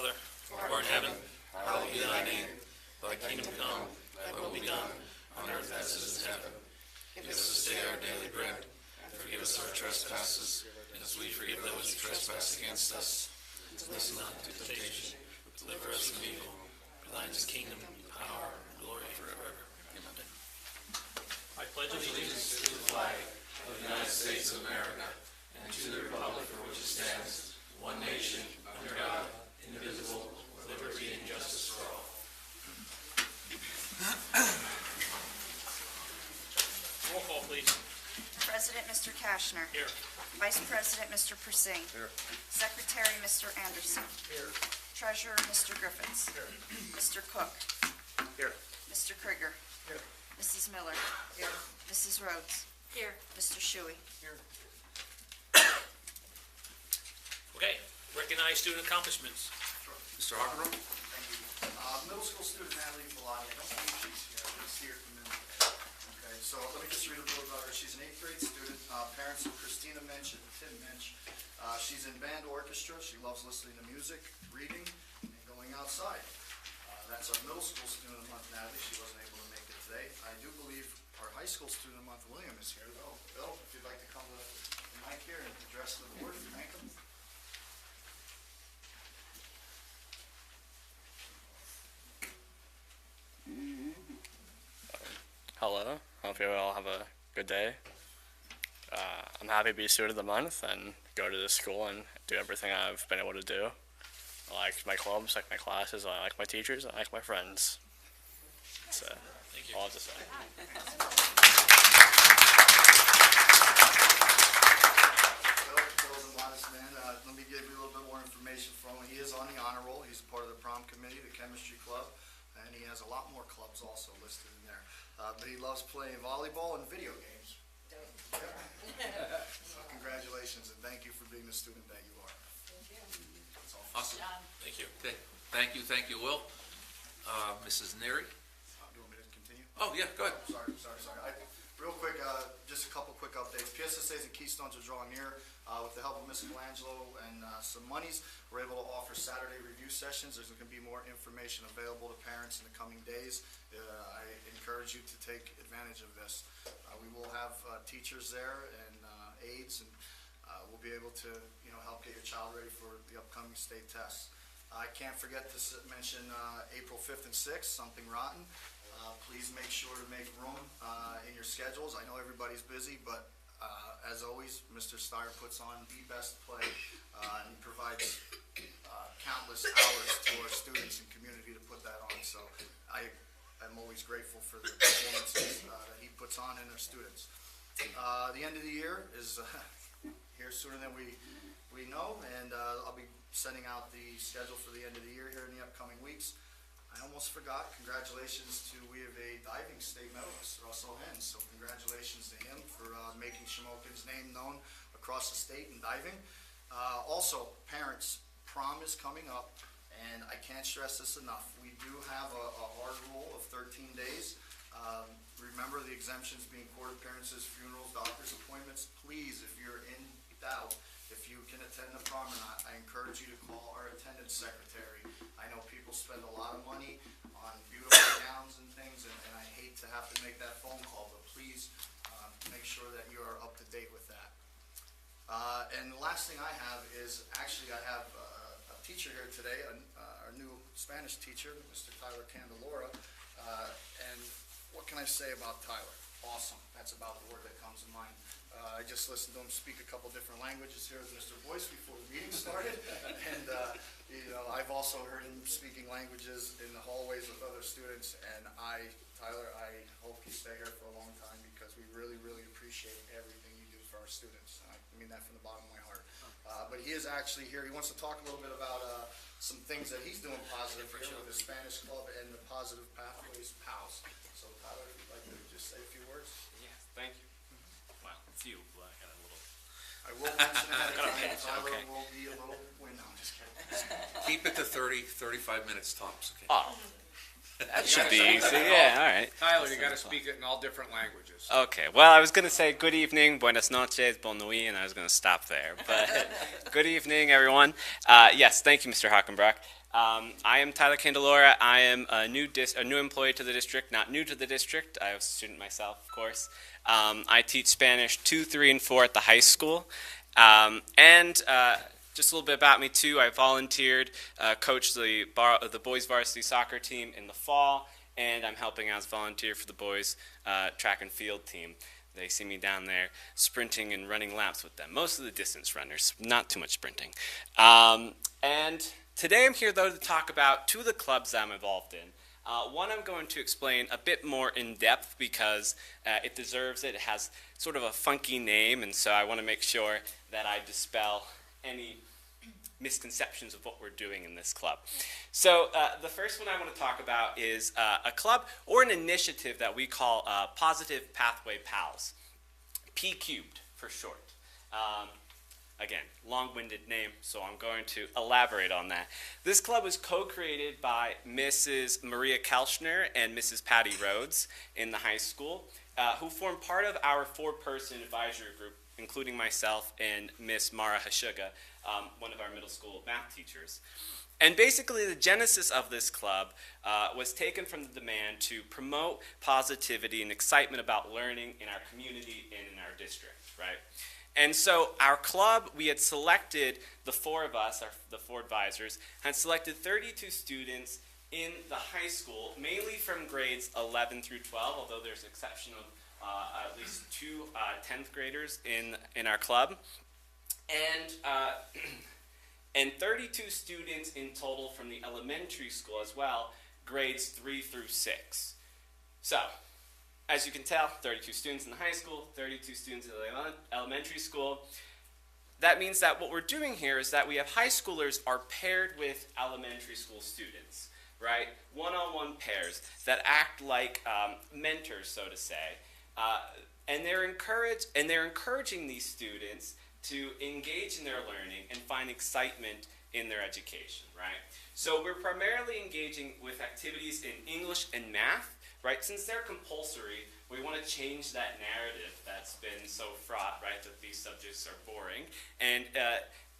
Father, who art in heaven, hallowed be thy name. Thy kingdom come, thy will be done, on earth as it is in heaven. Give us this day our daily bread, and forgive us our trespasses, as we forgive those who trespass against us. Lead us not into temptation, but deliver us from evil. For thine is the kingdom, power, and glory forever. Amen. I pledge allegiance to the flag of the United States of America, and to the republic for which it stands, one nation, under God, indivisible, with liberty and justice for all. Roll call, please. President, Mr. Kashner. Here. Vice President, Mr. Persing. Here. Secretary, Mr. Anderson. Here. Treasurer, Mr. Griffiths. Here. Mr. Cook. Here. Mr. Krieger. Here. Mrs. Miller. Here. Mrs. Rhodes. Here. Mr. Shuey. Here. Okay, recognize student accomplishments. Mr. Hockenroth? Thank you. Middle school student Natalie Bellotti, I don't believe she's here, I just see her come in today. Okay, so let me just read a little about her. She's an 8th grade student, parents of Christina Mensch and Tim Mensch. She's in band orchestra, she loves listening to music, reading, and going outside. That's our middle school student of the month, Natalie. She wasn't able to make it today. I do believe our high school student of the month, William, is here though. Bill, if you'd like to come to the mic here and address the board, thank him. Hello, hope you all have a good day. I'm happy to be student of the month and go to this school and do everything I've been able to do. I like my clubs, I like my classes, I like my teachers, I like my friends. That's all I have to say. Bill's a modest man. Let me give you a little bit more information from him. He is on the honor roll. He's a part of the prom committee, the chemistry club, and he has a lot more clubs also listed in there. But he loves playing volleyball and video games. Yeah. So congratulations, and thank you for being the student that you are. That's all. Awesome. Thank you. Okay. Thank you, Will. Mrs. Neary? Do you want me to continue? Oh, yeah, go ahead. Sorry. Real quick, just a couple quick updates. PSSAs and Keystones are drawing near. With the help of Ms. Colangelo and some monies, we're able to offer Saturday review sessions. There's going to be more information available to parents in the coming days. I encourage you to take advantage of this. We will have teachers there and aides, and we'll be able to help get your child ready for the upcoming state tests. I can't forget to mention April 5th and 6th, Something Rotten. Please make sure to make room in your schedules. I know everybody's busy, but as always, Mr. Steyer puts on the best play and provides countless hours to our students and community to put that on. So I'm always grateful for the performances that he puts on in our students. The end of the year is here sooner than we know, and I'll be sending out the schedule for the end of the year here in the upcoming weeks. I almost forgot, congratulations to, we have a diving state medalist, Russell Hens, so congratulations to him for making Shamokin's name known across the state in diving. Also, parents, prom is coming up, and I can't stress this enough. We do have a hard rule of 13 days. Remember the exemptions being court appearances, funerals, doctor's appointments. Please, if you're in doubt, if you can attend the prom or not, I encourage you to call our attendance secretary. I know people spend a lot of money on beautiful gowns and things, and I hate to have to make that phone call, but please make sure that you are up to date with that. And the last thing I have is, actually I have a teacher here today, our new Spanish teacher, Mr. Tyler Candelora, and what can I say about Tyler? Awesome. That's about the word that comes to mind. I just listened to him speak a couple different languages here with Mr. Boyce before the meeting started, and I've also heard him speaking languages in the hallways with other students. And Tyler, I hope you stay here for a long time because we really, really appreciate everything you do for our students. I mean that from the bottom of my heart. But he is actually here. He wants to talk a little bit about some things that he's doing positive here with the Spanish Club and the Positive Pathways PALS. So Tyler, if you'd like to just say a few words. Yes, thank you. Well, it's you, but I got a little. I will mention ahead of time, Tyler will be a little, no, I'm just kidding. Keep it to 35 minutes tops, okay? Oh, that should be easy. Yeah, all right. Tyler, you got to speak it in all different languages. Okay, well, I was going to say good evening, buenas noches, bon nuit, and I was going to stop there. But good evening, everyone. Yes, thank you, Mr. Hockenbrock. I am Tyler Candelora. I am a new employee to the district, not new to the district. I was a student myself, of course. I teach Spanish 2, 3, and 4 at the high school. Just a little bit about me, too. I volunteered, coached the boys varsity soccer team in the fall, and I'm helping as volunteer for the boys track and field team. They see me down there sprinting and running laps with them. Most of the distance runners, not too much sprinting. And today I'm here, though, to talk about 2 of the clubs that I'm involved in. One I'm going to explain a bit more in depth because it deserves it. It has sort of a funky name, and so I want to make sure that I dispel any misconceptions of what we're doing in this club. So the first one I want to talk about is a club or an initiative that we call Positive Pathway Pals, P cubed for short. Again, long-winded name, so I'm going to elaborate on that. This club was co-created by Mrs. Maria Kelchner and Mrs. Patty Rhodes in the high school, who formed part of our 4-person advisory group, including myself and Miss Mara Hashuga, one of our middle school math teachers. And basically the genesis of this club was taken from the demand to promote positivity and excitement about learning in our community and in our district, right? And so our club, we had selected, the 4 of us, the 4 advisors, had selected 32 students in the high school, mainly from grades 11 through 12, although there's an exception of at least 2 10th graders in our club. And 32 students in total from the elementary school as well, grades 3 through 6. So, as you can tell, 32 students in the high school, 32 students in the elementary school. That means that what we're doing here is that we have high schoolers are paired with elementary school students, right? One-on-one pairs that act like mentors, so to say. And they're encouraging these students to engage in their learning and find excitement in their education, right? So we're primarily engaging with activities in English and math, right? Since they're compulsory, we want to change that narrative that's been so fraught, right, that these subjects are boring, and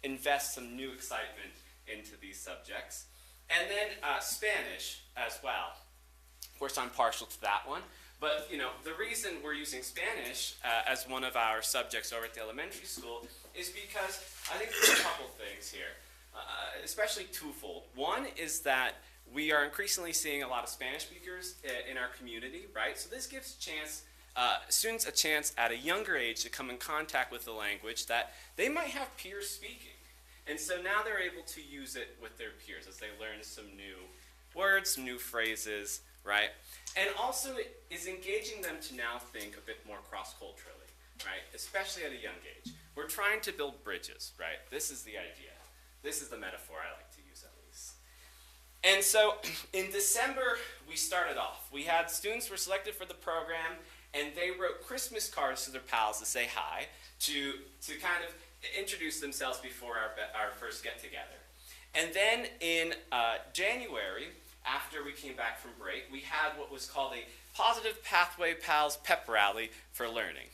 invest some new excitement into these subjects. And then Spanish as well. Of course, I'm partial to that one. But, you know, the reason we're using Spanish as one of our subjects over at the elementary school is because I think there's a couple things here, especially twofold. One is that we are increasingly seeing a lot of Spanish speakers in our community, right? So this gives students a chance at a younger age to come in contact with the language that they might have peers speaking. And so now they're able to use it with their peers as they learn some new words, new phrases, right? And also it is engaging them to now think a bit more cross-culturally, right? Especially at a young age. We're trying to build bridges, right? This is the idea. This is the metaphor I like to use at least. And so in December, we started off. We had students who were selected for the program, and they wrote Christmas cards to their pals to say hi, to kind of introduce themselves before our first get-together. And then in January, after we came back from break, we had what was called a Positive Pathway Pals Pep Rally for Learning.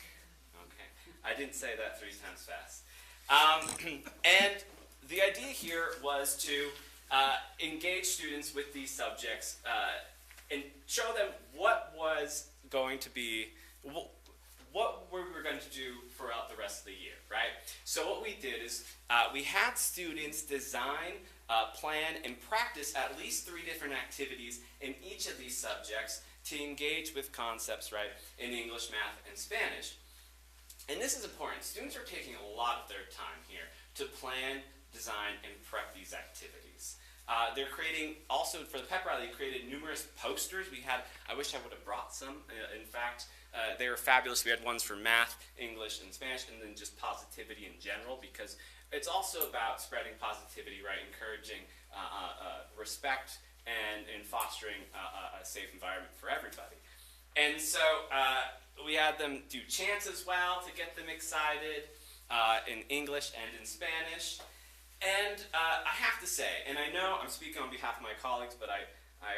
Okay, I didn't say that 3 times fast. And the idea here was to engage students with these subjects and show them what was going to be, what we were going to do throughout the rest of the year, right? So what we did is we had students design, plan, and practice at least 3 different activities in each of these subjects to engage with concepts, right, in English, math, and Spanish. And this is important. Students are taking a lot of their time here to plan, design, and prep these activities. They're creating, also for the pep rally, they created numerous posters. I wish I would have brought some. In fact, they were fabulous. We had ones for math, English, and Spanish, and then just positivity in general, because it's also about spreading positivity, right? Encouraging respect and fostering a safe environment for everybody. And so we had them do chants as well to get them excited in English and in Spanish. And I have to say, and I know I'm speaking on behalf of my colleagues, but I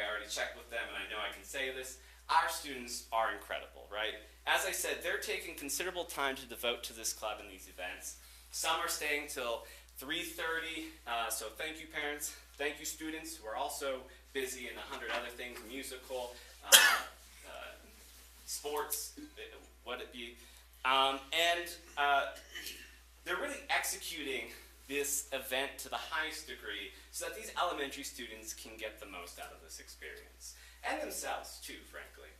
already checked with them, and I know I can say this, our students are incredible, right? As I said, they're taking considerable time to devote to this club and these events. Some are staying till 3:30, so thank you parents, thank you students who are also busy in 100 other things, musical, sports, what it be. They're really executing this event to the highest degree so that these elementary students can get the most out of this experience. And themselves too, frankly.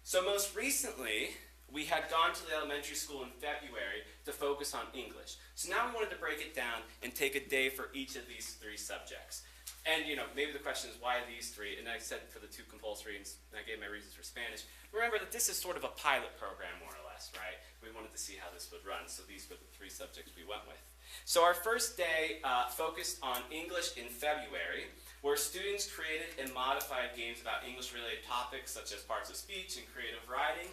So most recently, we had gone to the elementary school in February to focus on English. So now we wanted to break it down and take a day for each of these 3 subjects. And maybe the question is, why these 3? And I said for the 2 compulsory, and I gave my reasons for Spanish. Remember that this is sort of a pilot program, more or less, right? We wanted to see how this would run, so these were the 3 subjects we went with. So our first day focused on English in February, where students created and modified games about English-related topics, such as parts of speech and creative writing,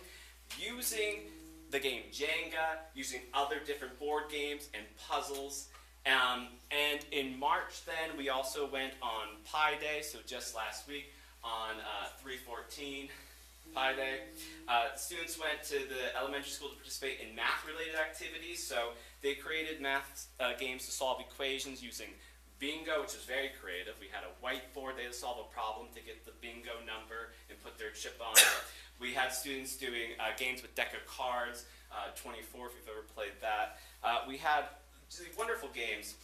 using the game Jenga, using other different board games and puzzles. And in March then, we also went on Pi Day, so just last week on 3/14 Pi Day. Students went to the elementary school to participate in math-related activities, so they created math games to solve equations using bingo, which was very creative. We had a whiteboard, they had to solve a problem to get the bingo number and put their chip on it. We had students doing games with deck of cards, 24 if you've ever played that. We had wonderful games.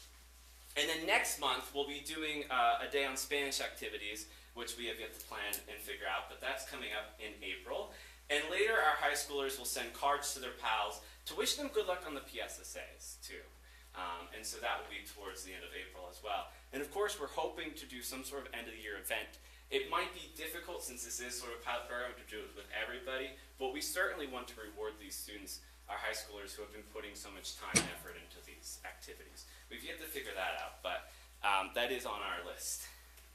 And then next month, we'll be doing a day on Spanish activities, which we have yet to plan and figure out, but that's coming up in April. And later, our high schoolers will send cards to their pals to wish them good luck on the PSSAs, too. And so that will be towards the end of April as well. And of course, we're hoping to do some sort of end-of-the-year event. It might be difficult, since this is sort of a pilot program, to do it with everybody, but we certainly want to reward these students, our high schoolers, who have been putting so much time and effort into these activities. We've yet to figure that out, but that is on our list.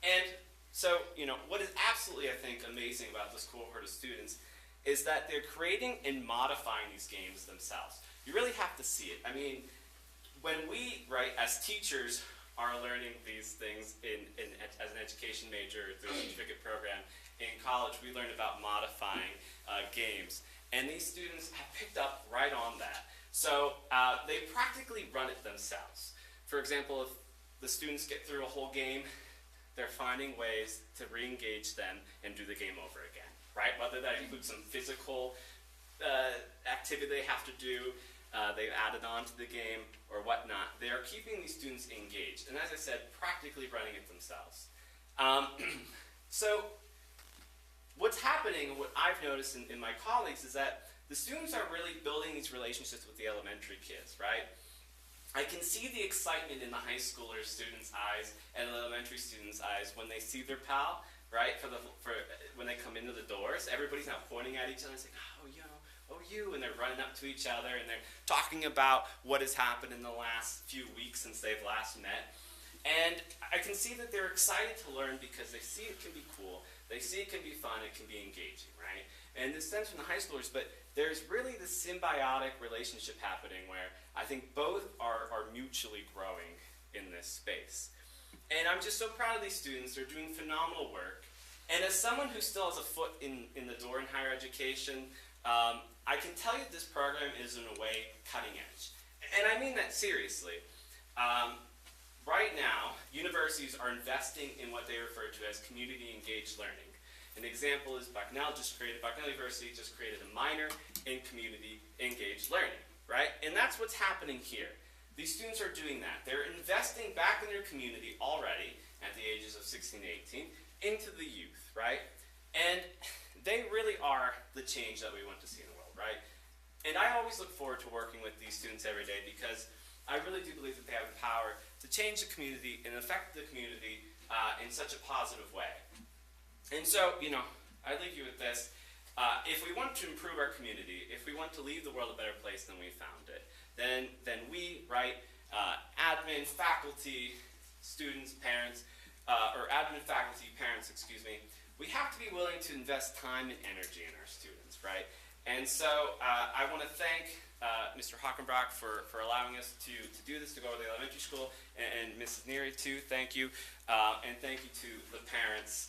And so, what is absolutely, I think, amazing about this cohort of students is that they're creating and modifying these games themselves. You really have to see it. I mean, when we, as teachers, are learning these things as an education major through a certificate program in college, we learned about modifying games. And these students have picked up right on that. So they practically run it themselves. For example, if the students get through a whole game, they're finding ways to re-engage them and do the game over again, right? Whether that includes some physical activity they have to do, they've added on to the game, or whatnot. They are keeping these students engaged, and as I said, practically running it themselves. So what's happening, what I've noticed in my colleagues, is that the students are really building these relationships with the elementary kids, right? I can see the excitement in the high schooler students' eyes and the elementary students' eyes when they see their pal, right? When they come into the doors, everybody's now pointing at each other and saying, oh, you, and they're running up to each other and they're talking about what has happened in the last few weeks since they've last met. And I can see that they're excited to learn because they see it can be cool, they see it can be fun, it can be engaging, right? And this stems from the high schoolers, but there's really this symbiotic relationship happening where I think both are mutually growing in this space. And I'm just so proud of these students. They're doing phenomenal work. And as someone who still has a foot in the door in higher education, I can tell you this program is, in a way, cutting edge. And I mean that seriously. Right now, universities are investing in what they refer to as community-engaged learning. An example is Bucknell University just created a minor in community-engaged learning, right? And that's what's happening here. These students are doing that. They're investing back in their community already, at the ages of 16 to 18, into the youth, right? And they really are the change that we want to see in the world, right? And I always look forward to working with these students every day because I really do believe that they have the power to change the community and affect the community in such a positive way. And so, I leave you with this. If we want to improve our community, if we want to leave the world a better place than we found it, then we, admin, faculty, students, parents, we have to be willing to invest time and energy in our students, right? And so I want to thank Mr. Hockenbrock for allowing us to do this, to go to the elementary school, and Mrs. Neary too, thank you. And thank you to the parents.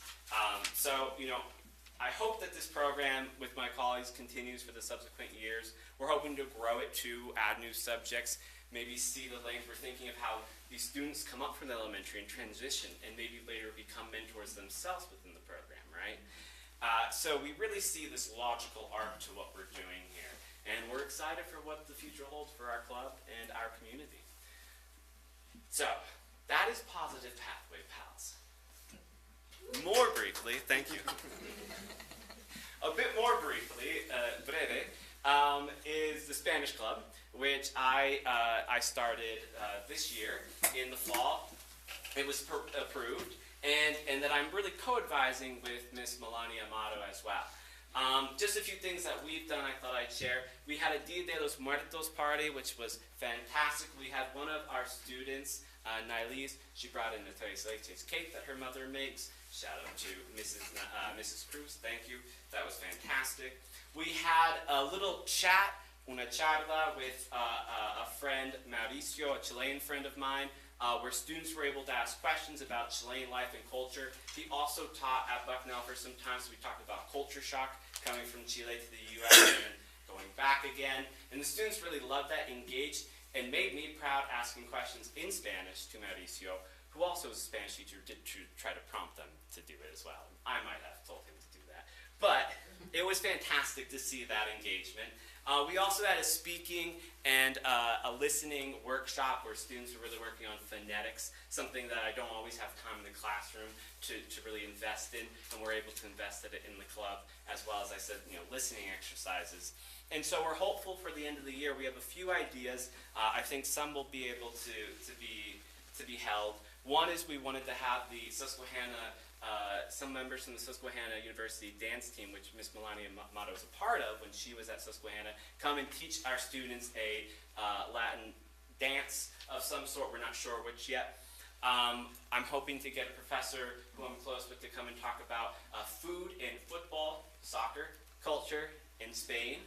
I hope that this program with my colleagues continues for the subsequent years. We're hoping to grow it to add new subjects. maybe see the lanes. We're thinking of how these students come up from the elementary and transition and maybe later become mentors themselves within the program, right? So we really see this logical arc to what we're doing here. And we're excited for what the future holds for our club and our community. So, that is Positive Pathway Pals. More briefly, thank you. A bit more briefly, breve, is the Spanish Club, which I started this year in the fall. It was approved, and that I'm really co-advising with Miss Melania Amato as well. Just a few things that we've done I thought I'd share. We had a Dia de los Muertos party, which was fantastic. We had one of our students, Nylise, she brought in a tres leches cake that her mother makes. Shout out to Mrs. Cruz, thank you. That was fantastic. We had a little chat, una charla, with a friend, Mauricio, a Chilean friend of mine, where students were able to ask questions about Chilean life and culture. He also taught at Bucknell for some time, so we talked about culture shock, coming from Chile to the U.S. and going back again. And the students really loved that, engaged, and made me proud asking questions in Spanish to Mauricio, who also is a Spanish teacher, did try to prompt them to do it as well. I might have told him to do that. But it was fantastic to see that engagement. We also had a speaking and a listening workshop where students were really working on phonetics, something that I don't always have time in the classroom to really invest in, and we're able to invest in it in the club, as well as I said, listening exercises. And so we're hopeful for the end of the year. We have a few ideas. I think some will be able to be held. One is we wanted to have the Susquehanna, some members from the Susquehanna University dance team, which Miss Melania Amato was a part of when she was at Susquehanna, come and teach our students a Latin dance of some sort. We're not sure which yet. I'm hoping to get a professor who I'm close with to come and talk about food and football, soccer, culture in Spain.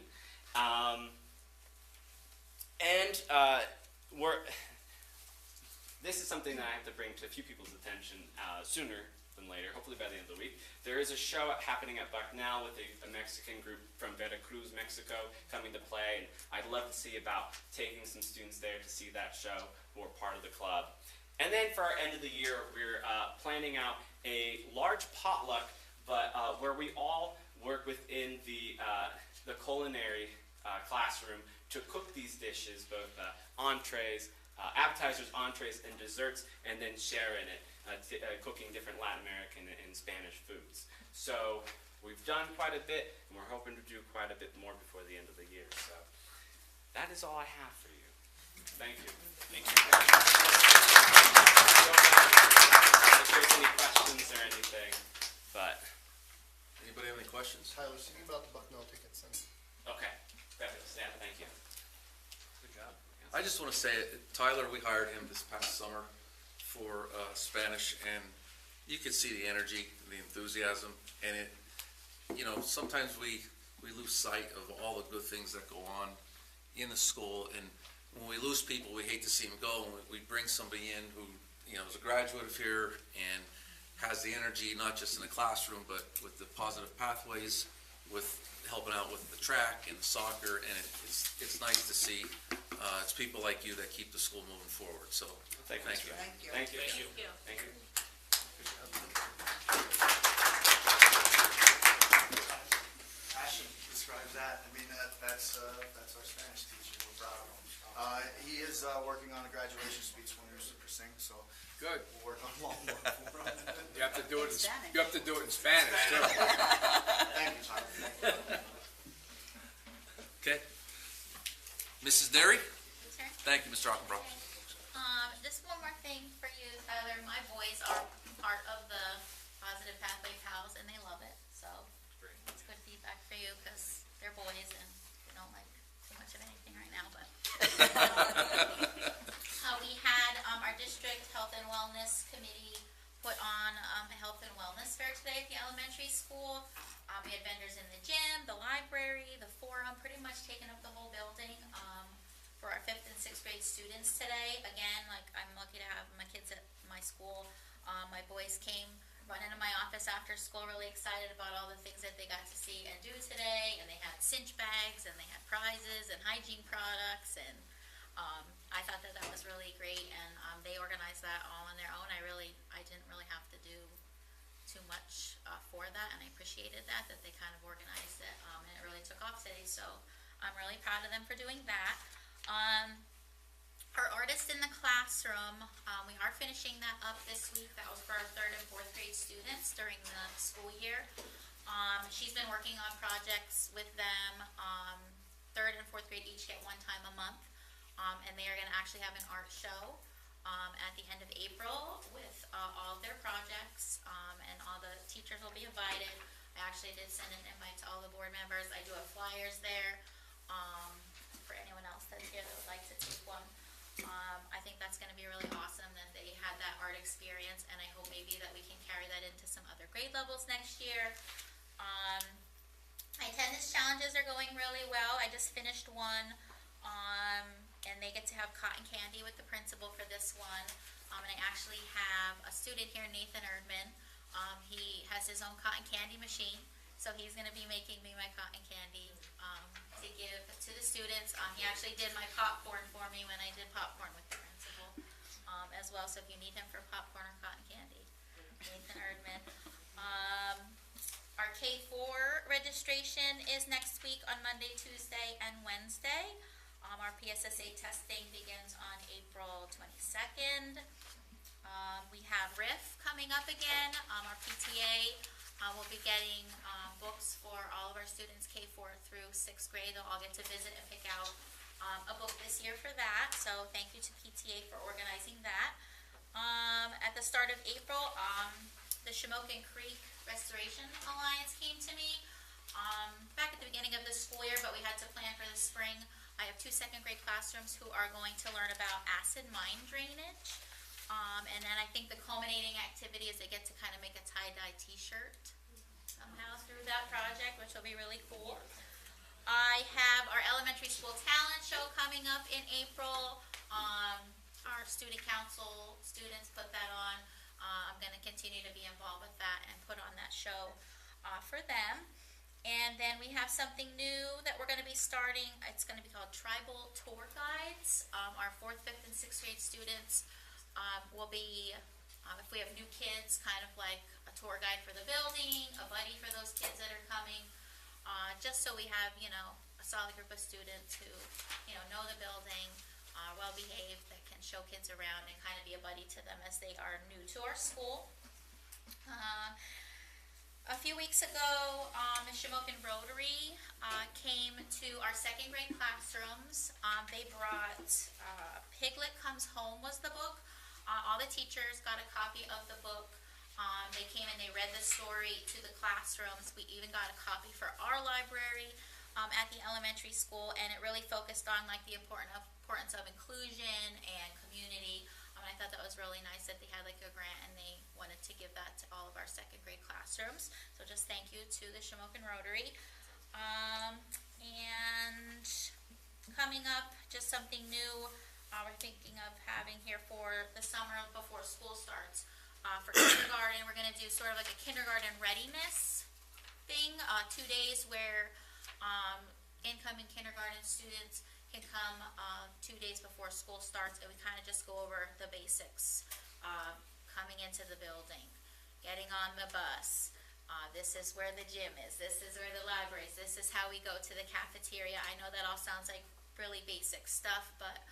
This is something that I have to bring to a few people's attention sooner than later, hopefully by the end of the week. There is a show happening at Bucknell with a Mexican group from Veracruz, Mexico, coming to play, and I'd love to see about taking some students there to see that show who are part of the club. And then for our end of the year, we're planning out a large potluck, but where we all work within the culinary classroom to cook these dishes, both entrees, appetizers, entrees, and desserts, and then share in it, cooking different Latin American and Spanish foods. So we've done quite a bit, and we're hoping to do quite a bit more before the end of the year. So that is all I have for you. Thank you. Thank you. If there's any questions or anything, but Anybody have any questions? Tyler, speaking about the Bucknell tickets, and okay. Fabulous. Yeah, thank you. Good job. I just want to say, Tyler, we hired him this past summer for Spanish, and you could see the energy, the enthusiasm, and it, sometimes we lose sight of all the good things that go on in the school, and when we lose people, we hate to see them go, and we bring somebody in who, is a graduate of here and has the energy, not just in the classroom, but with the positive pathways, with helping out with the track and the soccer, and it's nice to see. It's people like you that keep the school moving forward. So thank you. Thank you. Thank you. Thank you. Thank you. Ashton describes that. I mean, that's our Spanish teacher. We're proud of him. He is working on a graduation speech when he was super sing, so Good. we'll work on one more for him. You have to do it. Spanish. You have to do it in Spanish too. Thank you, Tyler. Okay. Mrs. Derry? Sure. Thank you, Mr. Ockenbrough. Just one more thing for you, Tyler. My boys are part of the Positive Pathway Pals, and they love it. So it's good feedback for you because they're boys and they don't like too much of anything right now. But we had our district health and wellness committee put on a health and wellness fair today at the elementary school. We had vendors in the gym, the library, the forum, pretty much taking up the whole building. For our 5th and 6th grade students today. Again, I'm lucky to have my kids at my school. My boys came running to my office after school really excited about all the things that they got to see and do today, and they had cinch bags and they had prizes and hygiene products, and I thought that that was really great, and they organized that all on their own. I didn't really have to do too much for that, and I appreciated that they kind of organized it, and it really took off today, so I'm really proud of them for doing that. Our artist in the classroom, we are finishing that up this week. That was for our 3rd and 4th grade students during the school year. She's been working on projects with them. 3rd and 4th grade each get one time a month, and they are going to actually have an art show at the end of April with all of their projects, and all the teachers will be invited. I actually did send an invite to all the board members. I do have flyers there for anyone else that's here that would like to take one. I think that's going to be really awesome that they had that art experience, and I hope maybe that we can carry that into some other grade levels next year. My attendance challenges are going really well. I just finished one, and they get to have cotton candy with the principal for this one. And I actually have a student here, Nathan Erdman. He has his own cotton candy machine, so he's going to be making me my cotton candy to give to the students. He actually did my popcorn for me when I did popcorn with the principal as well, so if you need him for popcorn or cotton candy, Nathan Erdman. Our K-4 registration is next week on Monday, Tuesday, and Wednesday. Our PSSA testing begins on April 22nd. We have RIF coming up again. Our PTA will be getting books for all of our students K-4 through 6th grade. They'll all get to visit and pick out a book this year for that. So thank you to PTA for organizing that. At the start of April, the Shamokin Creek Restoration Alliance came to me back at the beginning of the school year, but we had to plan for the spring. I have 2 2nd grade classrooms who are going to learn about acid mine drainage. And then I think the culminating activity is they get to kind of make a tie-dye t-shirt somehow through that project, which will be really cool. I have our elementary school talent show coming up in April. Our student council students put that on. I'm going to continue to be involved with that and put on that show for them. And then we have something new that we're going to be starting. It's going to be called Tribal Tour Guides. Our 4th, 5th, and 6th grade students will be, if we have new kids, kind of like a tour guide for the building, a buddy for those kids that are coming, just so we have, a solid group of students who, know the building, are well-behaved, that can show kids around and kind of be a buddy to them as they are new to our school. A few weeks ago, the Shamokin Rotary came to our 2nd grade classrooms. They brought Piglet Comes Home was the book. All the teachers got a copy of the book. They came and they read the story to the classrooms. We even got a copy for our library at the elementary school, and it really focused on like the importance of inclusion and community. I thought that was really nice that they had like a grant and they wanted to give that to all of our 2nd grade classrooms. So just thank you to the Shamokin Rotary. And coming up, just something new we're thinking of having here for the summer before school starts. For kindergarten, we're going to do sort of like a kindergarten readiness thing, 2 days where incoming kindergarten students can come 2 days before school starts, and we kind of just go over the basics. Coming into the building, getting on the bus, this is where the gym is, this is where the library is, this is how we go to the cafeteria. I know that all sounds like really basic stuff, but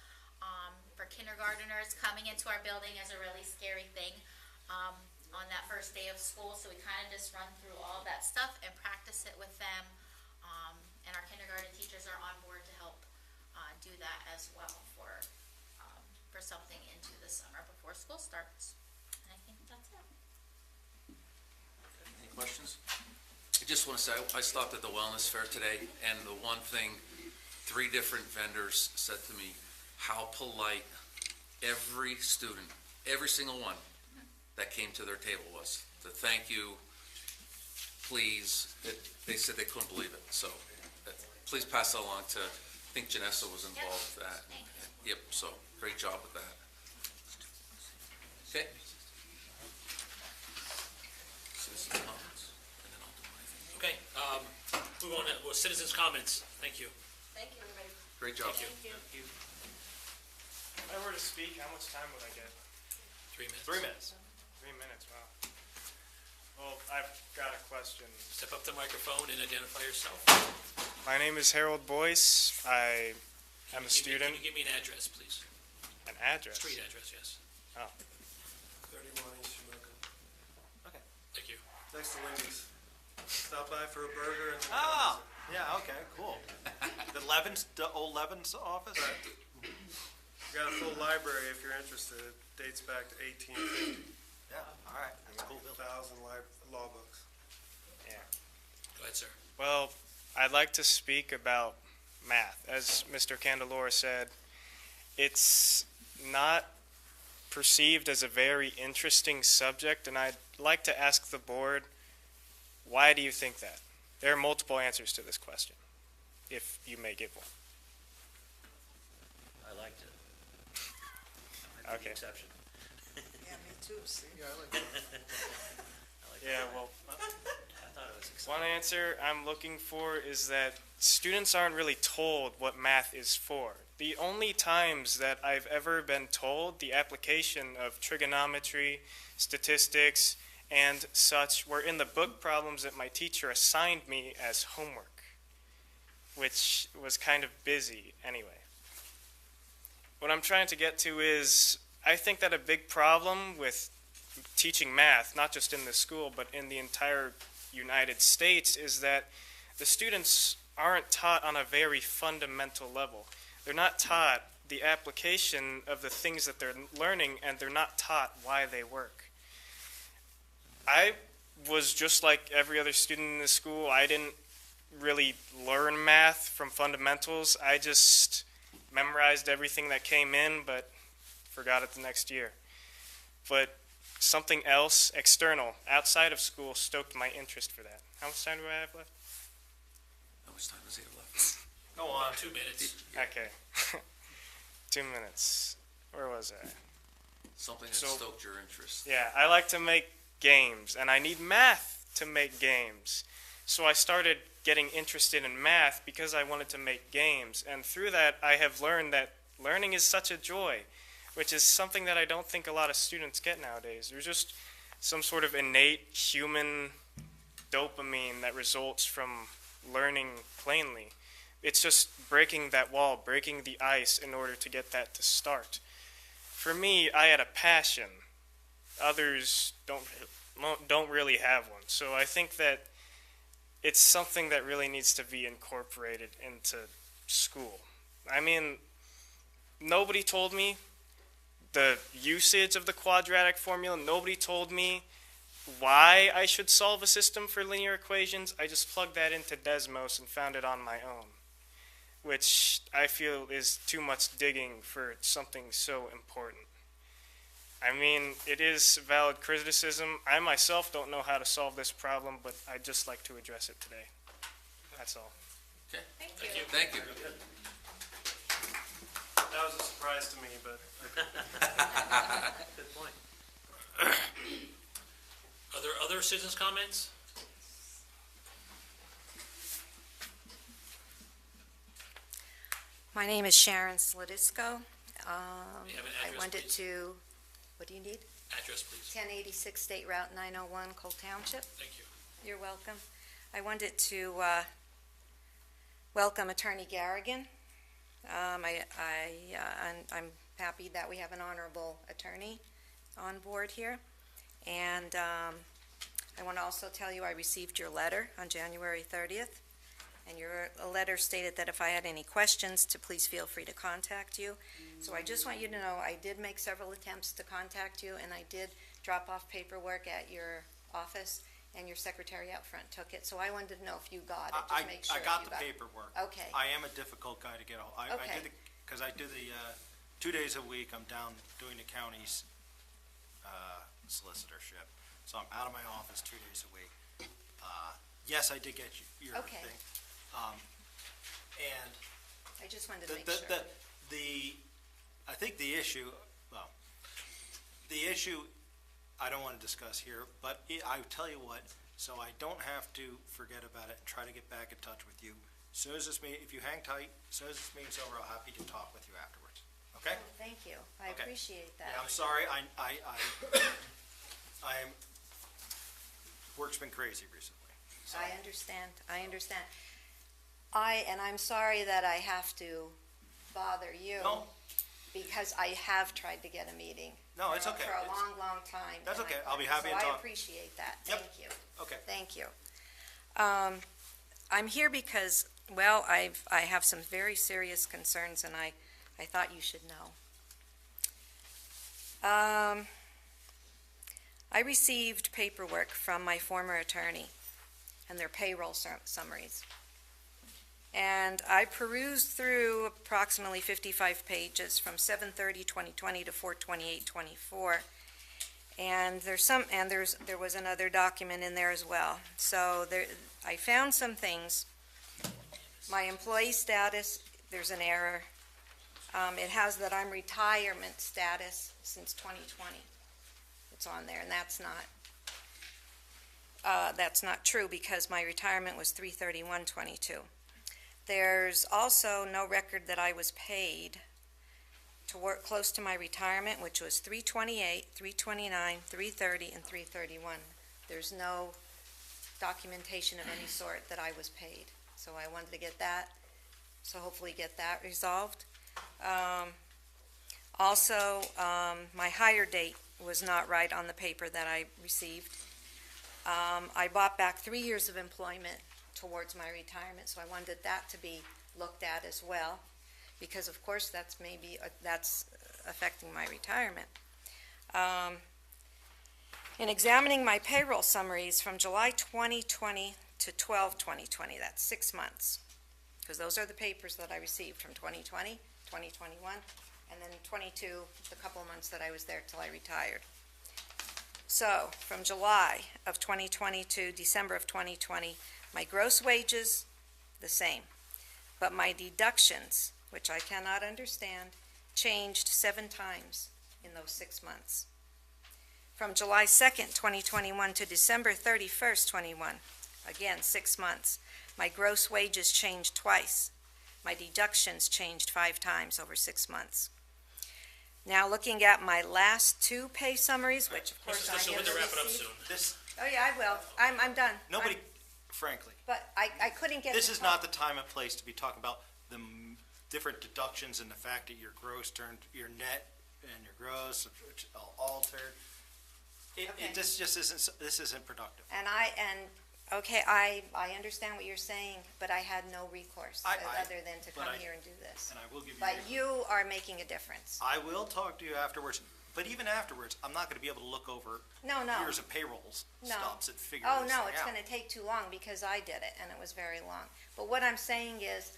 for kindergarteners, coming into our building is a really scary thing on that first day of school, so we kind of just run through all of that stuff and practice it with them, and our kindergarten teachers are on board to help do that as well for something into the summer before school starts. And I think that's it. Any questions? I just want to say, I stopped at the wellness fair today, and the one thing, 3 different vendors said to me, how polite every student, every single one that came to their table was. To thank you, please. They said they couldn't believe it. So please pass that along to, I think Janessa was involved with that. Yep, so great job with that. Okay. Citizen comments, and then I'll do my thing. Okay, move on to citizens' comments. Thank you. Thank you, everybody. Great job. Thank you. I were to speak, how much time would I get? 3 minutes. 3 minutes. 3 minutes, wow. Well, I've got a question. Step up to the microphone and identify yourself. My name is Harold Boyce. I am a student. Can you give me an address, please? An address? Street address, yes. Oh. 31 East Shamoka. Okay. Thank you. Next to Wendy's. Stop by for a burger and then Oh, yeah, okay, cool. The old Levin's office? we got a full library if you're interested. It dates back to 1850. Yeah, all right, that's a cool building. 1,000 law books. Yeah. Go ahead, sir. Well, I'd like to speak about math. As Mr. Candelora said, it's not perceived as a very interesting subject, and I'd like to ask the board, why do you think that? There are multiple answers to this question, if you may give one. I liked it. I made Okay. the exception. Yeah, me too, see? Yeah, I like that. I liked Yeah, it. well, I thought it was exciting. one answer I'm looking for is that students aren't really told what math is for. The only times that I've ever been told the application of trigonometry, statistics, and such were in the book problems that my teacher assigned me as homework, which was kind of busy anyway. What I'm trying to get to is, I think that a big problem with teaching math, not just in this school, but in the entire United States, is that the students aren't taught on a very fundamental level. They're not taught the application of the things that they're learning, and they're not taught why they work. I was just like every other student in the school. I didn't really learn math from fundamentals. I just memorized everything that came in, but forgot it the next year. But something else, external, outside of school, stoked my interest for that. How much time do I have left? How much time is he left? Go on. 2 minutes. Okay. 2 minutes. Where was I? Something that So- stoked your interest. Yeah, I like to make games, and I need math to make games. So I started getting interested in math because I wanted to make games. And through that, I have learned that learning is such a joy, which is something that I don't think a lot of students get nowadays. There's just some sort of innate human dopamine that results from learning plainly. It's just breaking that wall, breaking the ice in order to get that to start. For me, I had a passion. Others don't really have one. So I think that it's something that really needs to be incorporated into school. I mean, nobody told me the usage of the quadratic formula. Nobody told me why I should solve a system for linear equations. I just plugged that into Desmos and found it on my own, which I feel is too much digging for something so important. I mean, it is valid criticism. I myself don't know how to solve this problem, but I'd just like to address it today. That's all. Okay. Thank you. Thank you. That was a surprise to me, but Good point. Are there other citizens' comments? My name is Sharon Sladisco. May I have an I address, wanted please? to, what do you need? Address, please. 1086 State Route 901, Cole Township. Thank you. You're welcome. I wanted to welcome Attorney Garrigan. I'm happy that we have an honorable attorney on board here. And I want to also tell you I received your letter on January 30th. And your letter stated that if I had any questions, to please feel free to contact you. So I just want you to know I did make several attempts to contact you, and I did drop off paperwork at your office, and your secretary out front took it. So I wanted to know if you got it, just make sure I you got the paperwork. Okay. I am a difficult guy to get hold. Okay. Because I do the 2 days a week, I'm down doing the county's solicitorship. So I'm out of my office 2 days a week. Yes, I did get your Okay. thing. And I just wanted to make sure. I think the issue, I don't want to discuss here, but I tell you what, so I don't have to forget about it and try to get back in touch with you. As soon as this meeting, if you hang tight, as soon as this meeting's over, I'll happy to talk with you afterwards. okay? Thank you. I Okay. appreciate that. Yeah, I'm sorry, work's been crazy recently. So, I understand. And I'm sorry that I have to bother you. No. Because I have tried to get a meeting. No, it's okay. For a long, long time. That's and I okay. I'll be couldn't. happy to So I talk. appreciate that. Yep. Thank you. Okay. Thank you. I'm here because, well, I have some very serious concerns, and I thought you should know. I received paperwork from my former attorney and their payroll summaries. And I perused through approximately 55 pages from 7/30/2020 to 4/28/24. And there was another document in there as well. So I found some things. My employee status, there's an error. It has that I'm retirement status since 2020. It's on there, and that's not true because my retirement was 3/31/22. There's also no record that I was paid to work close to my retirement, which was 3/28, 3/29, 3/30, and 3/31. There's no documentation of any sort that I was paid. So I wanted to get that, so hopefully get that resolved. Also, my hire date was not right on the paper that I received. I bought back 3 years of employment towards my retirement, so I wanted that to be looked at as well, because of course that's affecting my retirement. In examining my payroll summaries from July 2020 to 12/2020, that's 6 months, because those are the papers that I received from 2020, 2021, and then 22, the couple of months that I was there till I retired. So, from July of 2020 to December of 2020, my gross wages, the same, but my deductions, which I cannot understand, changed 7 times in those 6 months. From July 2nd, 2021 to December 31st, 21, again, 6 months, my gross wages changed twice. My deductions changed 5 times over 6 months. Now, looking at my last 2 pay summaries, which of course I So we're never gonna wrap it up received. soon. This, Oh, yeah, I will. I'm done. nobody, frankly, But I couldn't get. this the is phone. not the time and place to be talking about the different deductions and the fact that your gross turned, your net and your gross altered. Okay. This just isn't, this isn't productive. Okay, I understand what you're saying, but I had no recourse other than to but come I- here and do this. And I will give you. But you are making a difference. I will talk to you afterwards, but even afterwards, I'm not gonna be able to look over No. years of payrolls No. stubs and figure Oh, this no, thing it's out. gonna take too long because I did it and it was very long. But what I'm saying is,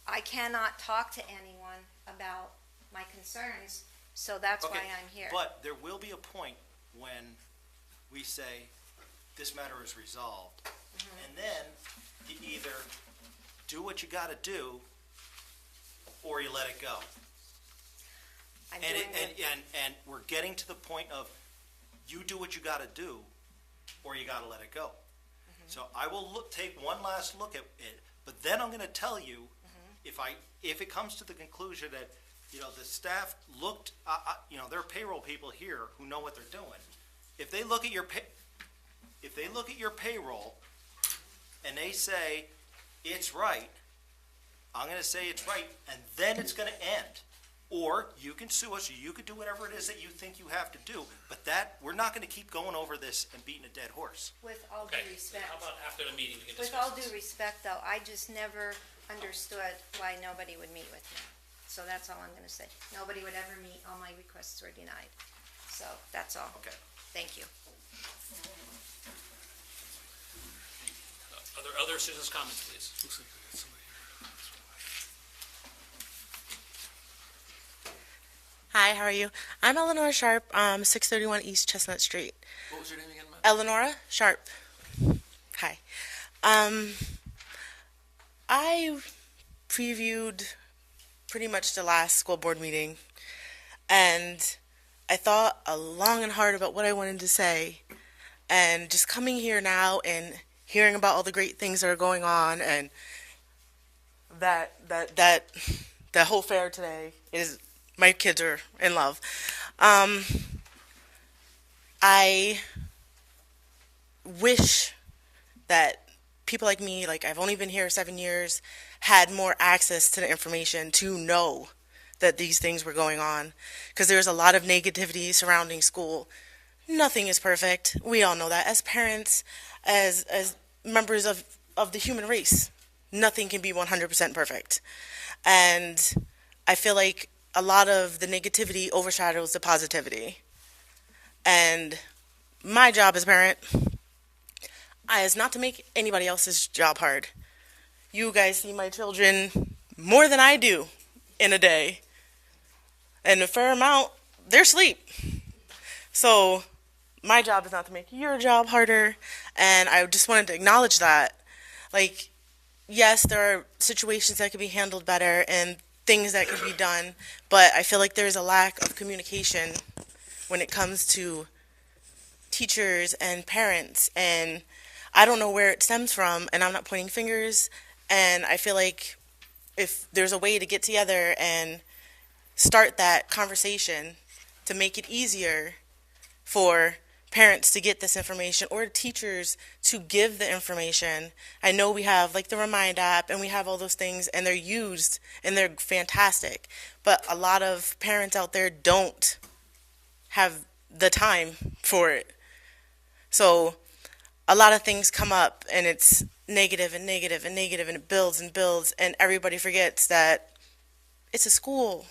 I cannot talk to anyone about my concerns, so that's why Okay, I'm here. But there will be a point when we say, this matter is resolved. Mm-hmm. And then you either do what you gotta do, or you let it go. I'm And doing and we're getting to the point of, you do what you gotta do, or you gotta let it go. Mm-hmm. So I will take one last look at it, but then I'm gonna tell you, Mm-hmm. if it comes to the conclusion that, the staff looked, there are payroll people here who know what they're doing. If they look at your payroll and they say it's right, I'm gonna say it's right, and then it's gonna end. Or you can sue us, or you could do whatever it is that you think you have to do, but we're not gonna keep going over this and beating a dead horse. With all due Okay, respect. how about after the meeting, we can With discuss all this? due respect, though, I just never understood why nobody would meet with me. So that's all I'm gonna say. Nobody would ever meet, all my requests were denied. So, that's all. Okay. Thank you. Other citizens' comments, please. Hi, how are you? I'm Eleanor Sharp, 631 East Chestnut Street. What was your name again, ma'am? Eleanora Sharp. Hi. I previewed pretty much the last school board meeting, and I thought long and hard about what I wanted to say, and just coming here now and hearing about all the great things that are going on, and that whole fair today is My kids are in love. I wish that people like me, like I've only been here 7 years, had more access to the information to know that these things were going on. Because there's a lot of negativity surrounding school. Nothing is perfect. We all know that. As parents, as members of the human race, nothing can be 100% perfect. And I feel like a lot of the negativity overshadows the positivity. And my job as a parent is not to make anybody else's job hard. You guys see my children more than I do in a day. And a fair amount, they're asleep. So my job is not to make your job harder. And I just wanted to acknowledge that. Like, yes, there are situations that could be handled better and things that could be done, but I feel like there's a lack of communication when it comes to teachers and parents, and I don't know where it stems from, and I'm not pointing fingers, and I feel like if there's a way to get together and start that conversation to make it easier for parents to get this information or teachers to give the information. I know we have like the Remind app and we have all those things and they're used and they're fantastic, but a lot of parents out there don't have the time for it. So a lot of things come up and it's negative and negative and negative and it builds and builds and everybody forgets that it's a school.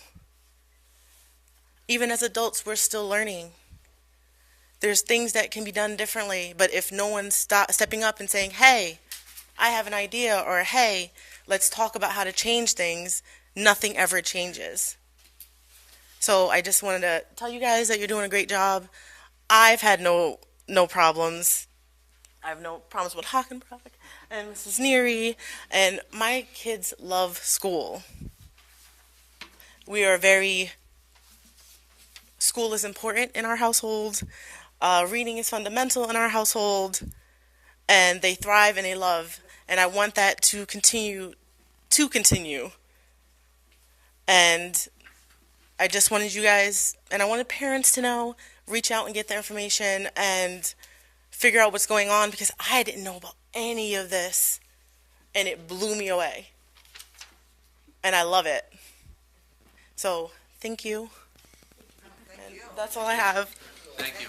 Even as adults, we're still learning. There's things that can be done differently, but if no one's stepping up and saying, hey, I have an idea, or hey, let's talk about how to change things, nothing ever changes. So I just wanted to tell you guys that you're doing a great job. I've had no problems. I have no problems with Hockenbrock and Mrs. Neary, and my kids love school. We are school is important in our household. Reading is fundamental in our household, and they thrive and they love, and I want that to continue. And I just wanted you guys, and I wanted parents to know, reach out and get the information and figure out what's going on, because I didn't know about any of this, and it blew me away, and I love it. So, thank you. And that's all I have. Thank you.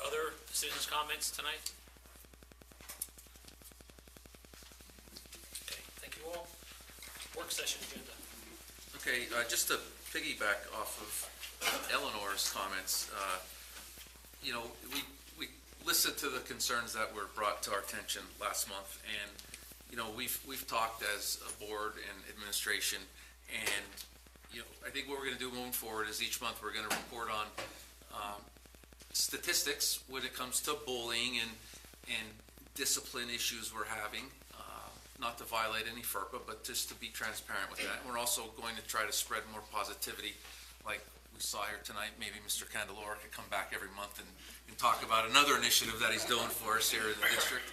Are there other citizens' comments tonight? Okay, thank you all. Work session agenda. Okay, just to piggyback off of Eleanor's comments, you know, we listened to the concerns that were brought to our attention last month, and you know, we've talked as a board and administration, and you know, I think what we're going to do moving forward is each month we're going to report on statistics when it comes to bullying and discipline issues we're having. Not to violate any FERPA, but just to be transparent with that. We're also going to try to spread more positivity, like we saw here tonight. Maybe Mr. Candelora could come back every month and talk about another initiative that he's doing for us here in the district.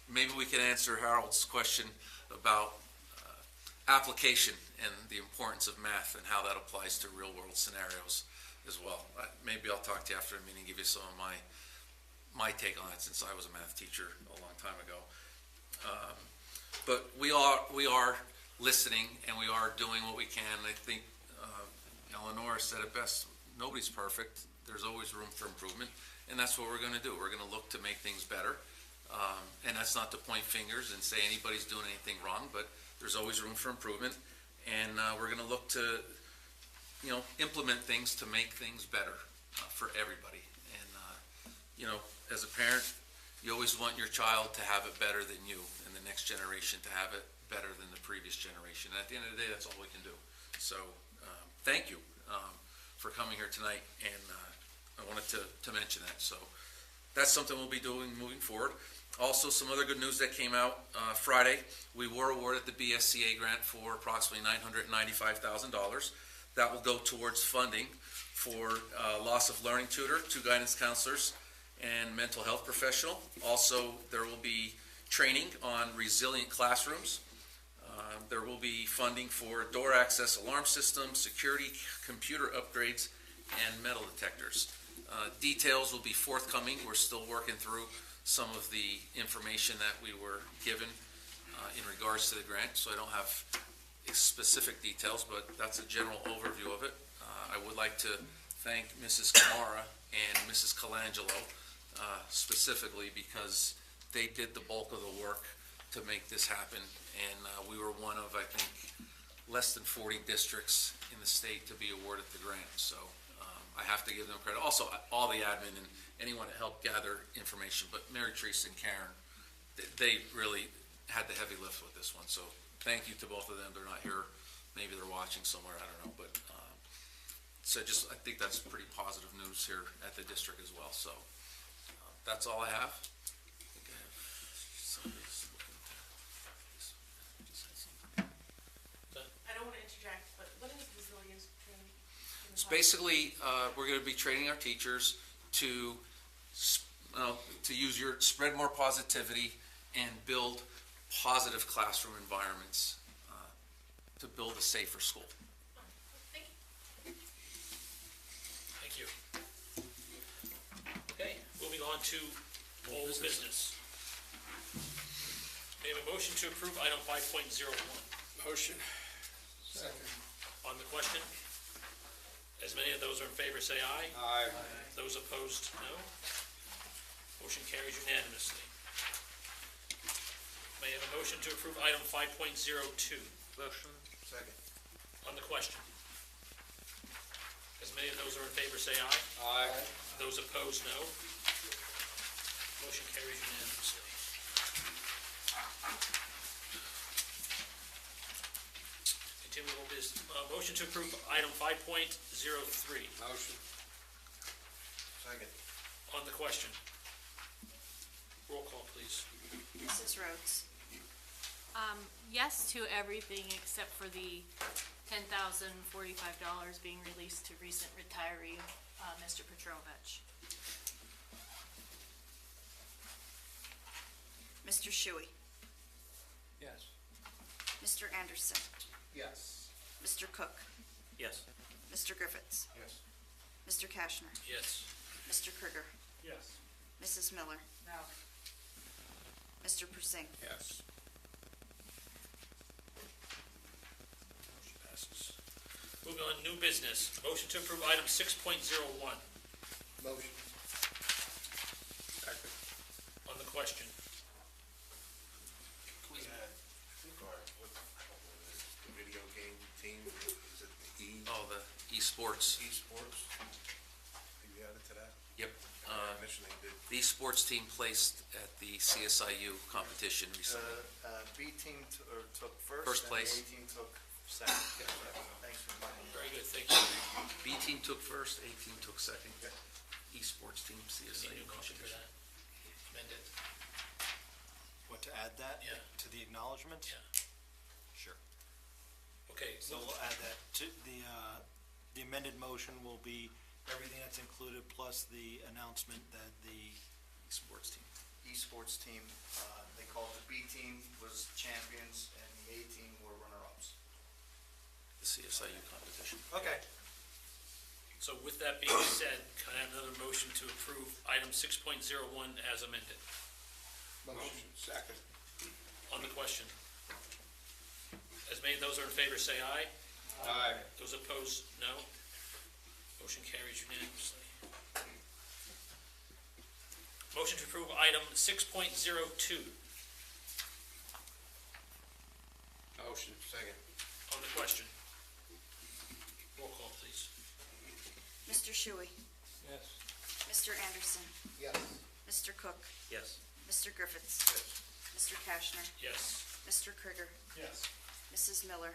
Maybe we can answer Harold's question about application and the importance of math and how that applies to real-world scenarios as well. Maybe I'll talk to you after the meeting, give you some of my take on it, since I was a math teacher a long time ago. But we are listening and we are doing what we can. I think Eleanor said it best. Nobody's perfect. There's always room for improvement, and that's what we're going to do. We're going to look to make things better, and that's not to point fingers and say anybody's doing anything wrong, but there's always room for improvement, and we're going to look to, you know, implement things to make things better for everybody. And you know, as a parent, you always want your child to have it better than you, and the next generation to have it better than the previous generation. And at the end of the day, that's all we can do. So thank you for coming here tonight, and I wanted to mention that. So that's something we'll be doing moving forward. Also, some other good news that came out Friday. We were awarded the BSCA grant for approximately $995,000. That will go towards funding for loss of learning tutor, 2 guidance counselors, and mental health professional. Also, there will be training on resilient classrooms. There will be funding for door access alarm systems, security computer upgrades, and metal detectors. Details will be forthcoming. We're still working through some of the information that we were given in regards to the grant, so I don't have specific details, but that's a general overview of it. I would like to thank Mrs. Kamara and Mrs. Colangelo specifically because they did the bulk of the work to make this happen, and we were one of, I think, less than 40 districts in the state to be awarded the grant, so I have to give them credit. Also, all the admin and anyone that helped gather information, but Mary Teresa and Karen, they really had the heavy lift with this one, so thank you to both of them. They're not here, maybe they're watching somewhere, I don't know, but so just, I think that's pretty positive news here at the district as well, so that's all I have. I think I have somebody's looking to just had something. I don't want to interject, but what is resilience training? So basically, we're going to be training our teachers to use spread more positivity and build positive classroom environments to build a safer school. Thank you. Okay, moving on to old business. May I have a motion to approve item 5.01? Motion. Second. On the question? As many of those are in favor, say aye. Aye. Those opposed, no. Motion carries unanimously. May I have a motion to approve item 5.02? Motion. Second. On the question? As many of those are in favor, say aye. Aye. Those opposed, no. Motion carries unanimously. Continuing business, motion to approve item 5.03. Motion. Second. On the question? Roll call, please. Mrs. Rhodes? Yes to everything except for the $10,045 being released to recent retiree, Mr. Petrovich. Mr. Shuey? Yes. Mr. Anderson? Yes. Mr. Cook? Yes. Mr. Griffiths? Yes. Mr. Kashner? Yes. Mr. Krieger? Yes. Mrs. Miller? No. Mr. Persing? Yes. Motion passes. Moving on, new business. Motion to approve item 6.01. Motion. Second. On the question? We had, the video game team, is it the Oh, the esports. esports? Have you added to that? Yep. Initially did. The esports team placed at the CSIU competition recently. B team took first. First place. And the A team took second. Thanks for reminding me. Very good, thank you. B team took first, A team took second. Esports team, Need CSIU a motion for competition. that? Amended. What, to add that? Yeah. To the acknowledgement? Yeah. Sure. Okay, So we'll add that to the amended motion will be everything that's included plus the announcement that the Esports team. Esports team, they called it the B team was champions and the A team were runner-ups. The CSIU competition. Okay. so with that being said, can I have another motion to approve item 6.01 as amended? Motion. Second. On the question? As many of those are in favor, say aye. Aye. Those opposed, no. Motion carries unanimously. Motion to approve item 6.02. Motion. Second. On the question? Roll call, please. Mr. Shuey? Yes. Mr. Anderson? Yes. Mr. Cook? Yes. Mr. Griffiths? Yes. Mr. Kashner? Yes. Mr. Krieger? Yes. Mrs. Miller?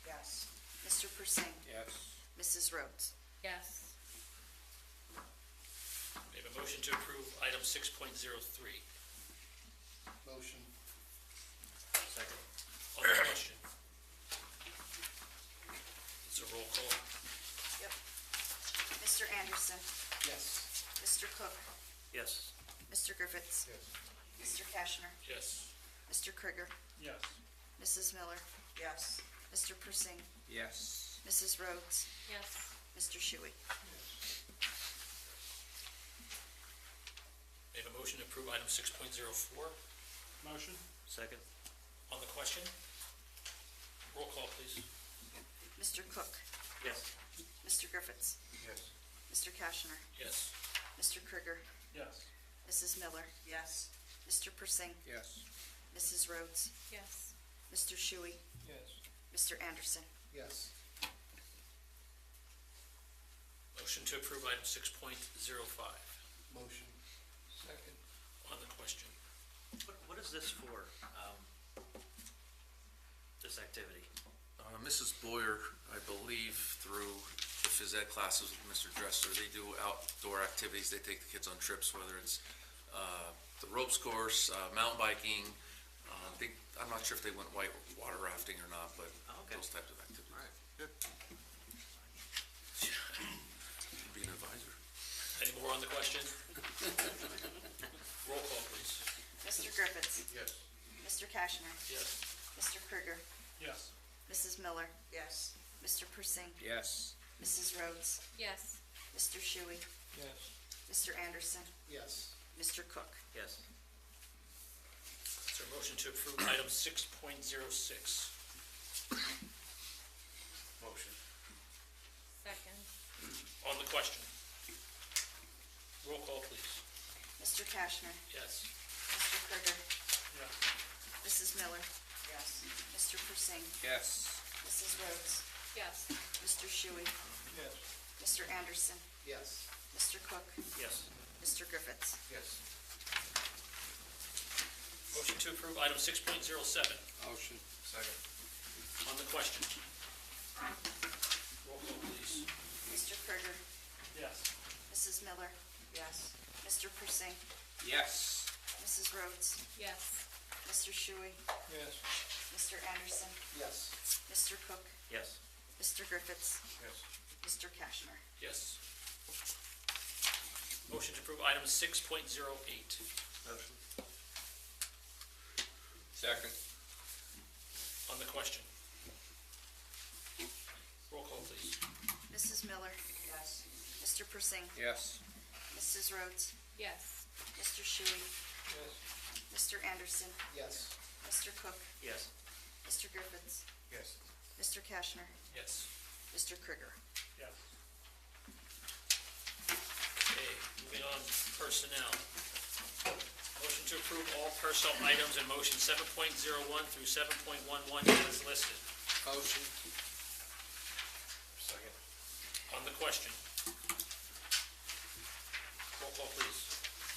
Yes. Mr. Persing? Yes. Mrs. Rhodes? Yes. We have a motion to approve item 6.03. Motion. Second. On the question? It's a roll call. Yep. Mr. Anderson? Yes. Mr. Cook? Yes. Mr. Griffiths? Yes. Mr. Kashner. Yes. Mr. Krieger. Yes. Mrs. Miller. Yes. Mr. Persing. Yes. Mrs. Rhodes. Yes. Mr. Shuey. May I have a motion to approve item 6.04? Motion? Second. On the question? Roll call, please. Mr. Cook. Yes. Mr. Griffiths. Yes. Mr. Kashner. Yes. Mr. Krieger. Yes. Mrs. Miller. Yes. Mr. Persing. Yes. Mrs. Rhodes. Yes. Mr. Shuey. Yes. Mr. Anderson. Yes. Motion to approve item 6.05. Motion. Second. On the question? What is this for, this activity? Mrs. Boyer, I believe through the phys ed classes with Mr. Dresser, they do outdoor activities. They take the kids on trips, whether it's the ropes course, mountain biking. I'm not sure if they went white water rafting or not, but Okay. those types of activities. All right, good. Be an advisor. Any more on the question? Roll call, please. Mr. Griffiths. Yes. Mr. Kashner. Yes. Mr. Krieger. Yes. Mrs. Miller. Yes. Mr. Persing. Yes. Mrs. Rhodes. Yes. Mr. Shuey. Yes. Mr. Anderson. Yes. Mr. Cook. Yes. Is there a motion to approve item 6.06? Motion. Second. On the question? Roll call, please. Mr. Kashner. Yes. Mr. Krieger. Yes. Mrs. Miller. Yes. Mr. Persing. Yes. Mrs. Rhodes. Yes. Mr. Shuey. Yes. Mr. Anderson. Yes. Mr. Cook. Yes. Mr. Griffiths. Yes. Motion to approve item 6.07. Motion. Second. On the question? Roll call, please. Mr. Krieger. Yes. Mrs. Miller. Yes. Mr. Persing. Yes. Mrs. Rhodes. Yes. Mr. Shuey. Yes. Mr. Anderson. Yes. Mr. Cook. Yes. Mr. Griffiths. Yes. Mr. Kashner. Yes. Motion to approve item 6.08. Motion. Second. On the question? Roll call, please. Mrs. Miller. Yes. Mr. Persing. Yes. Mrs. Rhodes. Yes. Mr. Shuey. Yes. Mr. Anderson. Yes. Mr. Cook. Yes. Mr. Griffiths. Yes. Mr. Kashner. Yes. Mr. Krieger. Yes. Okay, moving on, personnel. Motion to approve all personnel items in motion 7.01 through 7.11 as listed. Motion. Second. On the question? Roll call, please.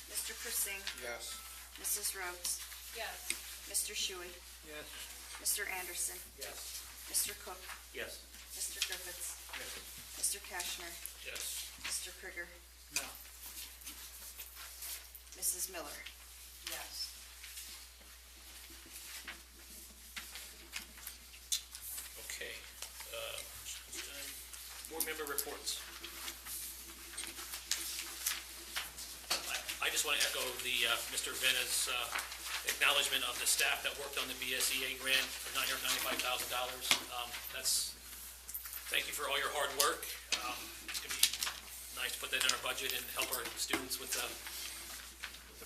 Mr. Persing. Yes. Mrs. Rhodes. Yes. Mr. Shuey. Yes. Mr. Anderson. Yes. Mr. Cook. Yes. Mr. Griffiths. Yes. Mr. Kashner. Yes. Mr. Krieger. No. Mrs. Miller. Yes. Okay. Board member reports. I just want to echo the Mr. Vena's acknowledgement of the staff that worked on the BSEA grant for $995,000. Thank you for all your hard work. It's going to be nice to put that in our budget and help our students with the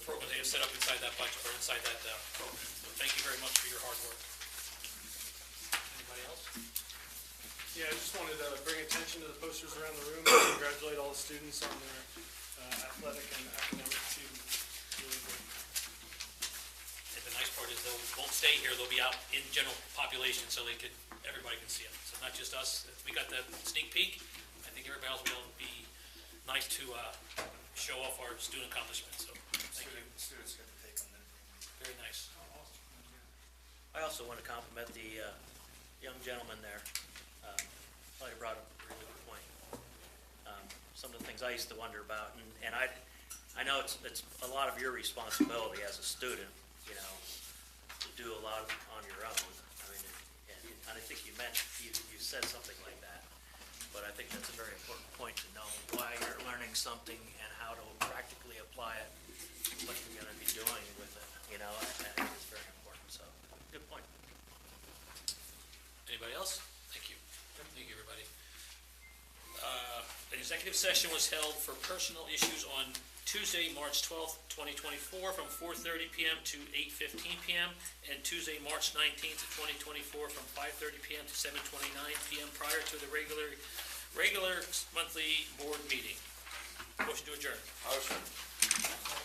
program they have set up inside that budget, or inside that program. So thank you very much for your hard work. Anybody else? Yeah, I just wanted to bring attention to the posters around the room and congratulate all the students on their athletic and academic achievements. Really good. And the nice part is they won't stay here, they'll be out in general population so everybody can see them. So not just us, we got the sneak peek, I think everybody else will be nice to show off our student accomplishments, so thank you. Students get to take on that. Very nice. I also want to compliment the young gentleman there. Thought he brought up a really good point. Some of the things I used to wonder about, and I know it's a lot of your responsibility as a student, you know, to do a lot on your own. I mean, and I think you said something like that. But I think that's a very important point to know why you're learning something and how to practically apply it, what you're going to be doing with it, you know, and I think it's very important, so, good point. Anybody else? Thank you. Thank you, everybody. An executive session was held for personal issues on Tuesday, March 12th, 2024, from 4:30 PM to 8:15 PM, and Tuesday, March 19th, 2024, from 5:30 PM to 7:29 PM, prior to the regular monthly board meeting. Motion to adjourn. Motion.